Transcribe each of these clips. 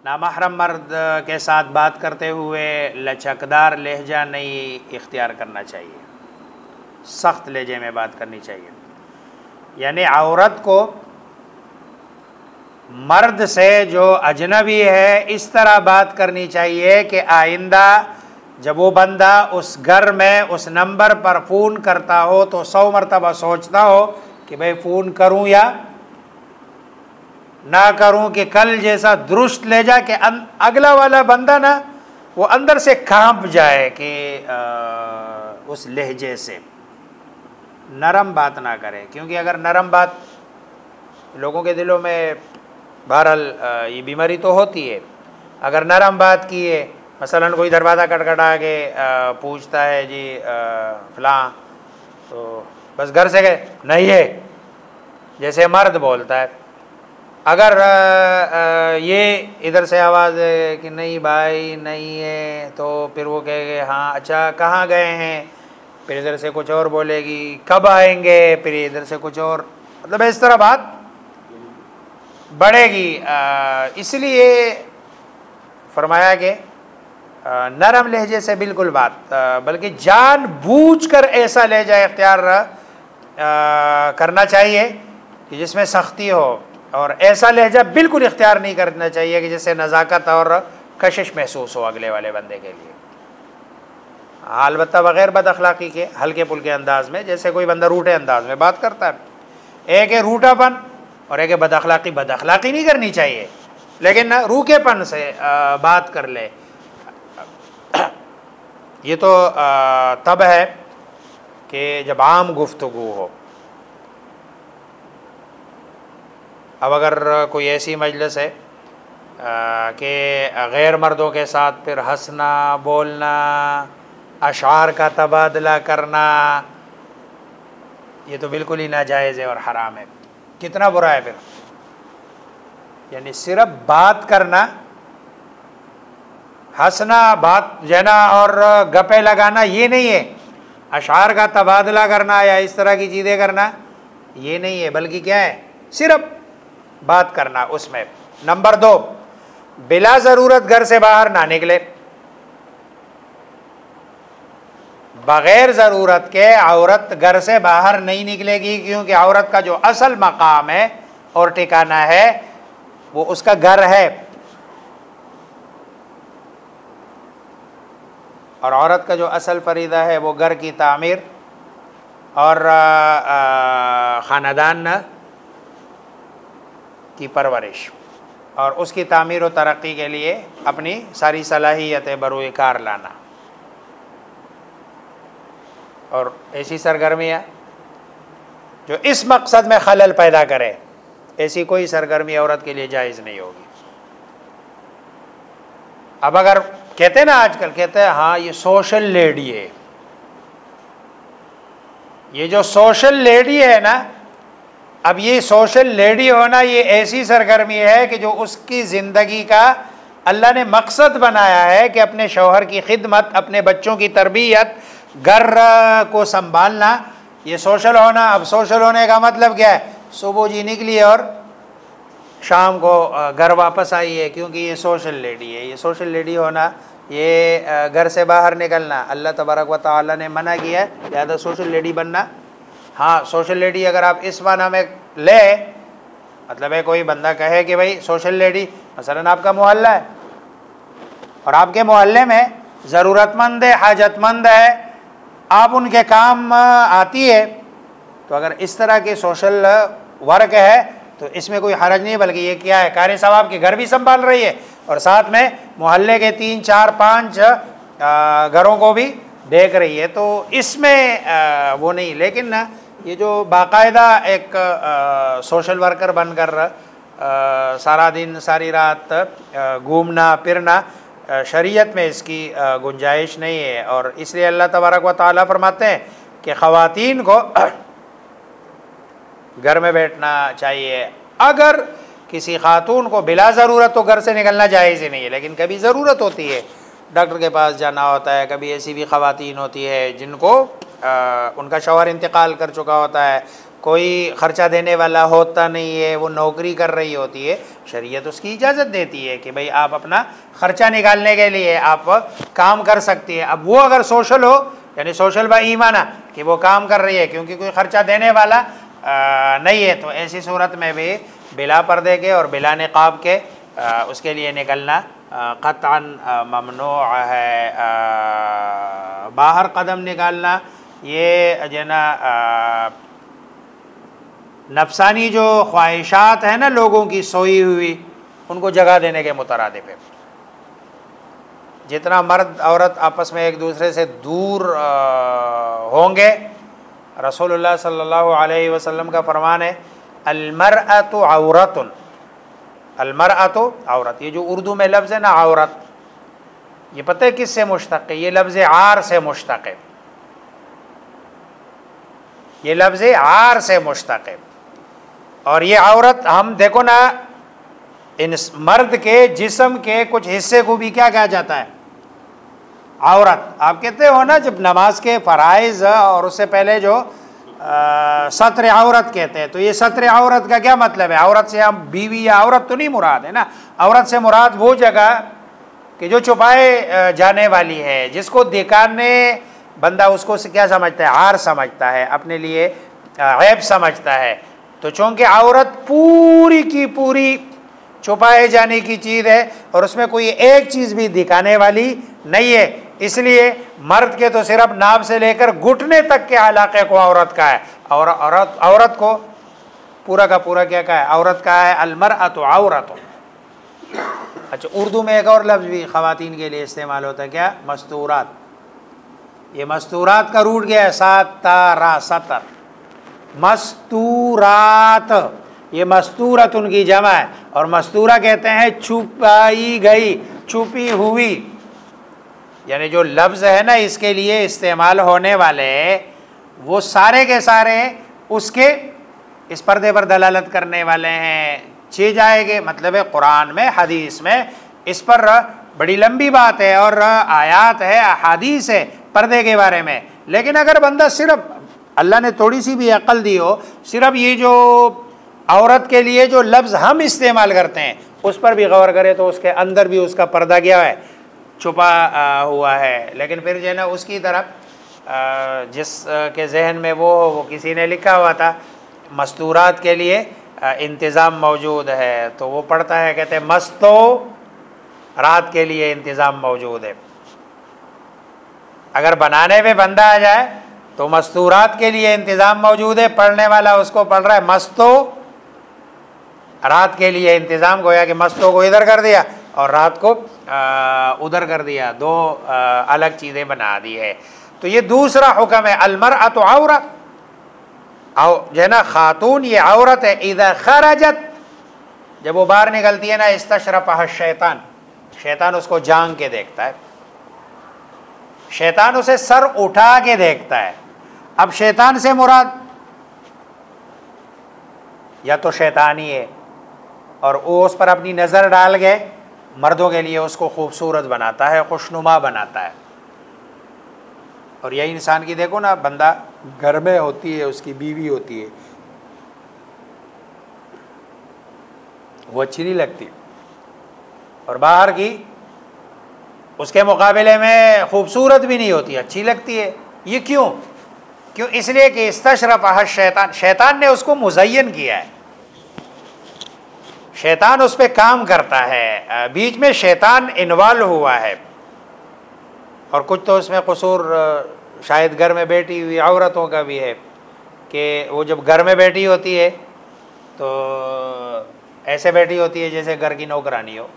नामहरम मर्द के साथ बात करते हुए लचकदार लहजा नहीं इख्तियार करना चाहिए, सख्त लहजे में बात करनी चाहिए। यानी औरत को मर्द से जो अजनबी है इस तरह बात करनी चाहिए कि आइंदा जब वो बंदा उस घर में उस नंबर पर फ़ोन करता हो तो 100 मरतबा सोचता हो कि भाई फ़ोन करूं या ना करूं, कि कल जैसा दुरुस्त ले जा कि अगला वाला बंदा ना वो अंदर से कांप जाए कि उस लहजे से नरम बात ना करे। क्योंकि अगर नरम बात, लोगों के दिलों में बहरहाल ये बीमारी तो होती है, अगर नरम बात किए, मसलन कोई दरवाज़ा खटखटा के पूछता है जी फ़लाँ, तो बस घर से गए नहीं है जैसे मर्द बोलता है। अगर ये इधर से आवाज़ है कि नहीं भाई नहीं है, तो फिर वो कहेंगे हाँ अच्छा कहाँ गए हैं, फिर इधर से कुछ और बोलेगी कब आएंगे, फिर इधर से कुछ और, मतलब इस तरह बात बढ़ेगी। इसलिए फरमाया कि नरम लहजे से बिल्कुल बात, बल्कि जानबूझकर ऐसा लहजा इख्तियार करना चाहिए कि जिसमें सख्ती हो, और ऐसा लहजा बिल्कुल इख्तियार नहीं करना चाहिए कि जिससे नज़ाकत और कशिश महसूस हो अगले वाले बंदे के लिए। अलबत्ता बग़ैर बद अखलाक़ी के हल्के फुल्के अंदाज में, जैसे कोई बंदा रूठे अंदाज में बात करता है, एक है रूठापन और एक है बद अखलाक़ी नहीं करनी चाहिए, लेकिन रूखेपन से बात कर ले। ये तो तब है कि जब आम गुफ्तगू हो। अब अगर कोई ऐसी मजलिस है कि गैर मर्दों के साथ फिर हंसना, बोलना, अशार का तबादला करना, ये तो बिल्कुल ही नाजायज़ है और हराम है। कितना बुरा है फिर। यानी सिर्फ बात करना, हंसना, बात जना और गप्पे लगाना ये नहीं है, अशार का तबादला करना या इस तरह की चीज़ें करना ये नहीं है, बल्कि क्या है, सिर्फ बात करना उसमें। नंबर 2, बिला ज़रूरत घर से बाहर ना निकले। बग़ैर ज़रूरत के औरत घर से बाहर नहीं निकलेगी, क्योंकि औरत का जो असल मकाम है और ठिकाना है वो उसका घर है, और औरत का जो असल फरीदा है वो घर की तामीर और ख़ानदान की परवरिश, और उसकी तामीर और तरक्की के लिए अपनी सारी सलाहियतें बरूए कार लाना। और ऐसी सरगर्मियाँ जो इस मकसद में खलल पैदा करे, ऐसी कोई सरगर्मी औरत के लिए जायज़ नहीं होगी। अब अगर कहते हैं ना, आजकल कहते हैं हाँ ये सोशल लेडी है, ये जो सोशल लेडी है ना, अब ये सोशल लेडी होना ये ऐसी सरगर्मी है कि जो उसकी ज़िंदगी का अल्लाह ने मकसद बनाया है कि अपने शौहर की खिदमत, अपने बच्चों की तरबियत, घर को संभालना, ये सोशल होना। अब सोशल होने का मतलब क्या है, सुबह जी निकली और शाम को घर वापस आई है, क्योंकि ये सोशल लेडी है। ये सोशल लेडी होना, ये घर से बाहर निकलना अल्लाह तबारक व तआला ने मना किया है, ज़्यादा सोशल लेडी बनना। हाँ, सोशल लेडी अगर आप इस माना में ले, मतलब है कोई बंदा कहे कि भाई सोशल लेडी, मसलन आपका मोहल्ला है और आपके मोहल्ले में ज़रूरतमंद है, हाजतमंद है, आप उनके काम आती है, तो अगर इस तरह के सोशल वर्क है तो इसमें कोई हरज नहीं, बल्कि ये क्या है, कारी सवाब के घर भी संभाल रही है और साथ में मोहल्ले के 3, 4, 5 घरों को भी देख रही है, तो इसमें वो नहीं। लेकिन ये जो बाकायदा एक सोशल वर्कर बनकर सारा दिन सारी रात घूमना फिरना, शरीयत में इसकी गुंजाइश नहीं है। और इसलिए अल्लाह तबारक व तआला फरमाते हैं कि ख़वातीन को घर में बैठना चाहिए। अगर किसी खातून को बिला ज़रूरत तो घर से निकलना जायज़ ही नहीं है, लेकिन कभी ज़रूरत होती है, डॉक्टर के पास जाना होता है, कभी ऐसी भी ख़वातीन होती है जिनको उनका शौहर इंतकाल कर चुका होता है, कोई ख़र्चा देने वाला होता नहीं है, वो नौकरी कर रही होती है, शरीयत उसकी इजाज़त देती है कि भाई आप अपना ख़र्चा निकालने के लिए आप काम कर सकती है। अब वो अगर सोशल हो, यानी सोशल बा ईमाना, कि वो काम कर रही है क्योंकि कोई ख़र्चा देने वाला नहीं है, तो ऐसी सूरत में भी बिला पर्दे के और बिला निकाब के उसके लिए निकलना क़त्अन ममनू है। बाहर कदम निकालना ये जो ना नफसानी जो ख्वाहिशात है ना लोगों की सोई हुई, उनको जगह देने के मुतरादिफ है। जितना मर्द औरत आपस में एक दूसरे से दूर होंगे, रसूलुल्लाह सल्लल्लाहु अलैहि वसल्लम का फरमान है अलमरअतु औरतुन, अलमरअतु औरत। ये जो उर्दू में लफ्ज़ है ना औरत, ये पता है किससे मुश्तक़ है? ये लफ्ज़ आर से मुश्तक़ है, ये लफ्ज़ आर से मुश्तक़ है। और ये औरत हम देखो ना, इन मर्द के जिस्म के कुछ हिस्से को भी क्या कहा जाता है? औरत। आप कहते हो ना जब नमाज के फ़राइज़ और उससे पहले जो सत्र औरत कहते हैं, तो ये सत्र औरत का क्या मतलब है? औरत से हम बीवी या औरत तो नहीं मुराद है ना, औरत से मुराद वो जगह कि जो छुपाए जाने वाली है, जिसको दिखाने बंदा उसको क्या समझता है? आर समझता है, अपने लिए ऐब समझता है। तो चूँकि औरत पूरी की पूरी छुपाए जाने की चीज़ है और उसमें कोई एक चीज़ भी दिखाने वाली नहीं है, इसलिए मर्द के तो सिर्फ नाभ से लेकर घुटने तक के इलाके को औरत का है, और औरत को पूरा का पूरा क्या कहा है? औरत का है अलमरअतु औरत। अच्छा, उर्दू में एक और लफ्ज़ भी ख़वातीन के लिए इस्तेमाल होता है, क्या? मस्तूरात। ये मस्तूरात का रूट गया है सातारा, सतर, मस्तूरात। ये मस्तूरत उनकी जमा है, और मस्तूरा कहते हैं छुपाई गई, छुपी हुई। यानी जो लफ्ज़ है ना इसके लिए इस्तेमाल होने वाले, वो सारे के सारे उसके इस पर्दे पर दलालत करने वाले हैं। चीज आएंगे, मतलब है कुरान में, हदीस में इस पर बड़ी लंबी बात है और आयात है, अहादीस है पर्दे के बारे में। लेकिन अगर बंदा सिर्फ, अल्लाह ने थोड़ी सी भी अक्ल दी हो, सिर्फ ये जो औरत के लिए जो लफ्ज़ हम इस्तेमाल करते हैं उस पर भी गौर करे, तो उसके अंदर भी उसका पर्दा क्या है? छुपा हुआ है। लेकिन फिर जो है ना उसकी तरफ जिस के जहन में वो किसी ने लिखा हुआ था मस्तूरात के लिए इंतज़ाम मौजूद है, तो वो पढ़ता है, कहते हैं मस्तो रात के लिए इंतज़ाम मौजूद है। अगर बनाने में बंदा आ जाए तो मस्तूरात के लिए इंतज़ाम मौजूद है, पढ़ने वाला उसको पढ़ रहा है मस्तो रात के लिए इंतज़ाम, गोया कि मस्तो को इधर कर दिया और रात को उधर कर दिया, दो अलग चीज़ें बना दी है। तो ये दूसरा हुक्म है अलमरअतु औरत, जो है ना खातून ये औरत है। इज़ा खरजत, जब वो बाहर निकलती है ना, इस्तशरफहा शैतान, शैतान उसको जांग के देखता है, शैतान उसे सर उठा के देखता है। अब शैतान से मुराद या तो शैतानी है और वो उस पर अपनी नज़र डाल के मर्दों के लिए उसको खूबसूरत बनाता है, खुशनुमा बनाता है। और यही इंसान की देखो ना, बंदा घर में होती है, उसकी बीवी होती है, वो अच्छी नहीं लगती, और बाहर की उसके मुकाबले में खूबसूरत भी नहीं होती, अच्छी लगती है। ये क्यों? इसलिए कि इस्तशरफहा शैतान, शैतान ने उसको मुज़य्यन किया है, शैतान उस पर काम करता है, बीच में शैतान इन्वॉल्व हुआ है। और कुछ तो उसमें कसूर शायद घर में बैठी हुई औरतों का भी है कि वो जब घर में बैठी होती है तो ऐसे बैठी होती है जैसे घर की नौकरानी हो,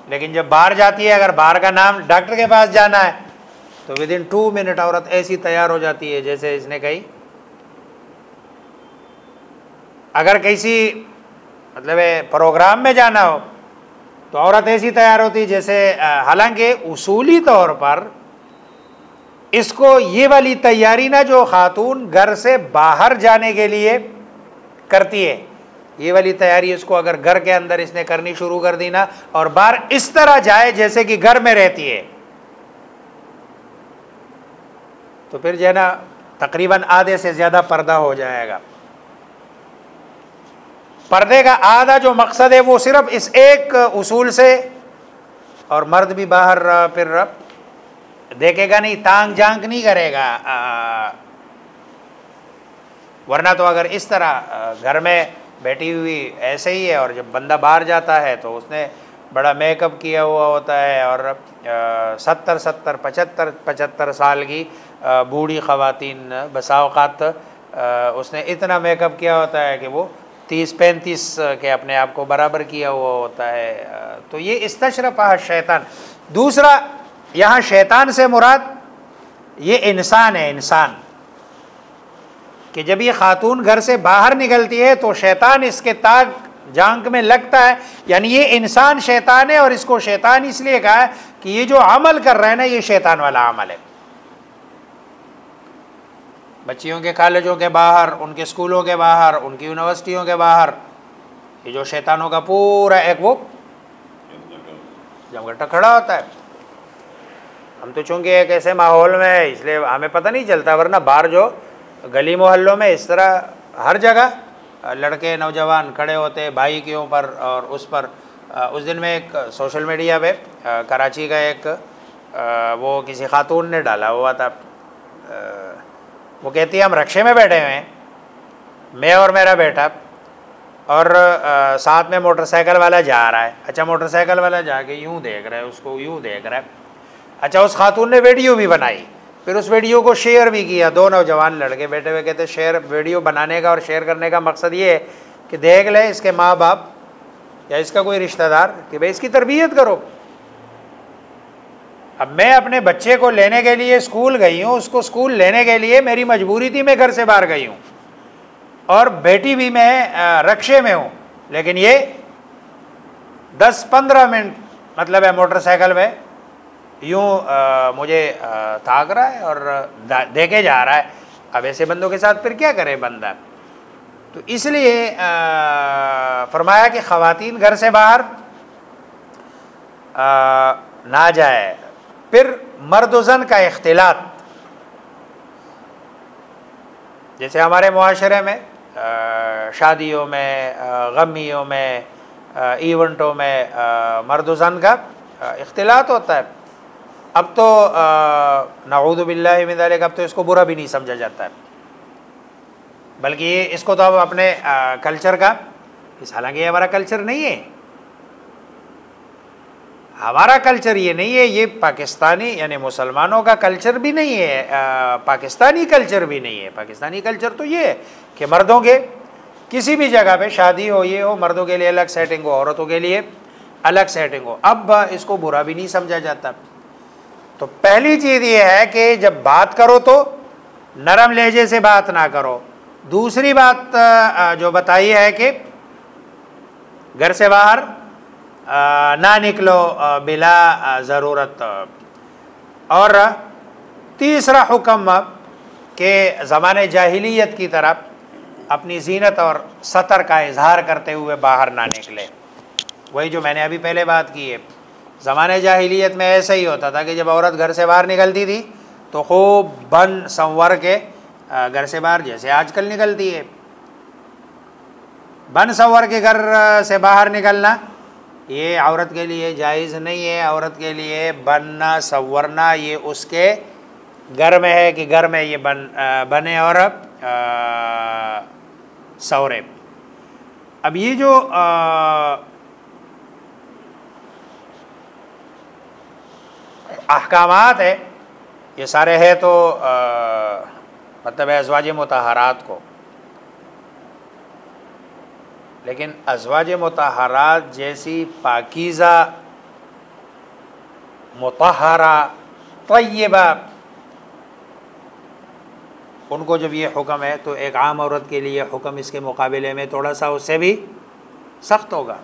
लेकिन जब बाहर जाती है, अगर बाहर का नाम डॉक्टर के पास जाना है तो विदिन 2 मिनट औरत ऐसी तैयार हो जाती है जैसे इसने कही। अगर किसी मतलब प्रोग्राम में जाना हो तो औरत ऐसी तैयार होती है जैसे, हालांकि उसूली तौर पर इसको ये वाली तैयारी ना जो खातून घर से बाहर जाने के लिए करती है, ये वाली तैयारी इसको अगर घर के अंदर इसने करनी शुरू कर दी ना, और बाहर इस तरह जाए जैसे कि घर में रहती है, तो फिर जो है ना तकरीबन आधे से ज़्यादा पर्दा हो जाएगा। पर्दे का आधा जो मकसद है वो सिर्फ इस एक उसूल से, और मर्द भी बाहर फिर देखेगा नहीं, तांग झांक नहीं करेगा। वरना तो अगर इस तरह घर में बैठी हुई ऐसे ही है और जब बंदा बाहर जाता है तो उसने बड़ा मेकअप किया हुआ होता है, और 70-75 साल की बूढ़ी ख़वातीन बसा औक़ात उसने इतना मेकअप किया होता है कि वो 30-35 के अपने आप को बराबर किया हुआ होता है। तो ये इस्तशरफ़ शैतान। दूसरा, यहाँ शैतान से मुराद ये इंसान है, इंसान कि जब ये खातून घर से बाहर निकलती है तो शैतान इसके ताक जांक में लगता है, यानी ये इंसान शैतान है। और इसको शैतान इसलिए कहा है कि ये जो अमल कर रहा है ना, ये शैतान वाला अमल है। बच्चियों के कॉलेजों के बाहर, उनके स्कूलों के बाहर, उनकी यूनिवर्सिटियों के बाहर ये जो शैतानों का पूरा एक वो जमघटा खड़ा होता है। हम तो चूँकि एक ऐसे माहौल में है इसलिए हमें पता नहीं चलता, वरना बाहर जो गली मोहल्लों में इस तरह हर जगह लड़के नौजवान खड़े होते बाइकों पर। और उस पर उस दिन में एक सोशल मीडिया पे कराची का एक वो किसी खातून ने डाला हुआ था। वो कहती है हम रक्शे में बैठे हुए हैं, मैं और मेरा बेटा, और साथ में मोटरसाइकिल वाला जा रहा है। अच्छा, मोटरसाइकिल वाला जाके यूँ देख रहा है, उसको यूँ देख रहा है। अच्छा, उस खातून ने वीडियो भी बनाई, फिर उस वीडियो को शेयर भी किया। दो नौजवान लड़के बैठे हुए कहते शेयर, वीडियो बनाने का और शेयर करने का मकसद ये है कि देख ले इसके माँ बाप या इसका कोई रिश्तेदार कि भाई इसकी तरबियत करो। अब मैं अपने बच्चे को लेने के लिए स्कूल गई हूँ, उसको स्कूल लेने के लिए मेरी मजबूरी थी, मैं घर से बाहर गई हूँ और बेटी भी मैं रक्शे में हूँ, लेकिन ये 10-15 मिनट मतलब है मोटरसाइकिल में यूँ मुझे ताक रहा है और देखे जा रहा है। अब ऐसे बंदों के साथ फिर क्या करे बंदा। तो इसलिए फरमाया कि ख़वातीन घर से बाहर ना जाए। फिर मर्द ज़न का इख्तिलात, जैसे हमारे मुआशरे में शादियों में, गमियों में, इवेंटों में मर्द ज़न का इख्तिलात होता है। अब तो नऊज़ु बिल्लाहि मिन ज़ालिक, अब तो इसको बुरा भी नहीं समझा जाता है, बल्कि इसको तो अब अपने कल्चर का, हालांकि ये हमारा कल्चर नहीं है, हमारा कल्चर ये नहीं है, ये पाकिस्तानी यानी मुसलमानों का कल्चर भी नहीं है, पाकिस्तानी कल्चर भी नहीं है। पाकिस्तानी कल्चर तो ये है कि मर्दों के किसी भी जगह पे शादी हो, ये हो, मर्दों के लिए अलग सेटिंग हो, औरतों के लिए अलग सेटिंग हो। अब इसको बुरा भी नहीं समझा जाता। तो पहली चीज़ ये है कि जब बात करो तो नरम लहजे से बात ना करो। दूसरी बात जो बताई है कि घर से बाहर ना निकलो बिला ज़रूरत। और तीसरा हुक्म के ज़माने जाहिलियत की तरफ अपनी ज़ीनत और सतर का इजहार करते हुए बाहर ना निकले। वही जो मैंने अभी पहले बात की है, ज़माने जाहिलियत में ऐसा ही होता था कि जब औरत घर से बाहर निकलती थी तो खूब बन संवर के घर से बाहर, जैसे आजकल निकलती है, बन संवर के घर से बाहर निकलना ये औरत के लिए जायज़ नहीं है। औरत के लिए बनना संवरना ये उसके घर में है कि घर में ये बने और सवरे। अब ये जो अहकामात है ये सारे है तो मतलब है अज़वाज मुतहरात को, लेकिन अज़वाज मुतहरात जैसी पाकीज़ा मुतहरा तय्यबा उनको जब ये हुक्म है तो एक आम औरत के लिए हुक्म इसके मुकाबले में थोड़ा सा उससे भी सख्त होगा।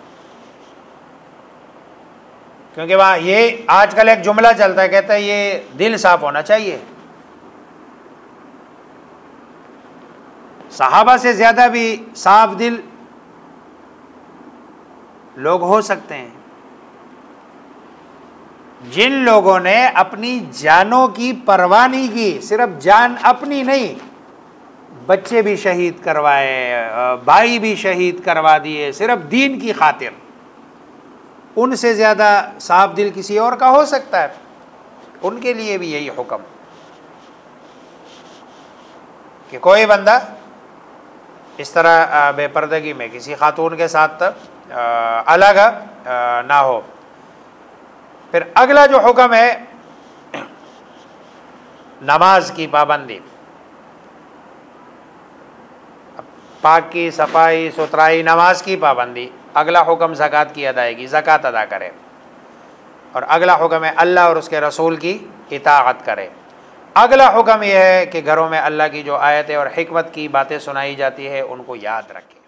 क्योंकि वहाँ ये आजकल एक जुमला चलता है, कहता है ये दिल साफ होना चाहिए। सहाबा से ज़्यादा भी साफ दिल लोग हो सकते हैं, जिन लोगों ने अपनी जानों की परवाह नहीं की, सिर्फ जान अपनी नहीं, बच्चे भी शहीद करवाए, भाई भी शहीद करवा दिए सिर्फ दीन की खातिर, उनसे ज़्यादा साफ दिल किसी और का हो सकता है? उनके लिए भी यही हुक्म कि कोई बंदा इस तरह बेपर्दगी में किसी खातून के साथ अलग ना हो। फिर अगला जो हुक्म है नमाज की पाबंदी, पाकी सफाई सुथराई, नमाज की पाबंदी। अगला हुक्म ज़कात की अदायगी, ज़कात अदा करे। और अगला हुक्म है अल्लाह और उसके रसूल की इताअत करे। अगला हुक्म यह है कि घरों में अल्लाह की जो आयतें और हिकमत की बातें सुनाई जाती है उनको याद रखें।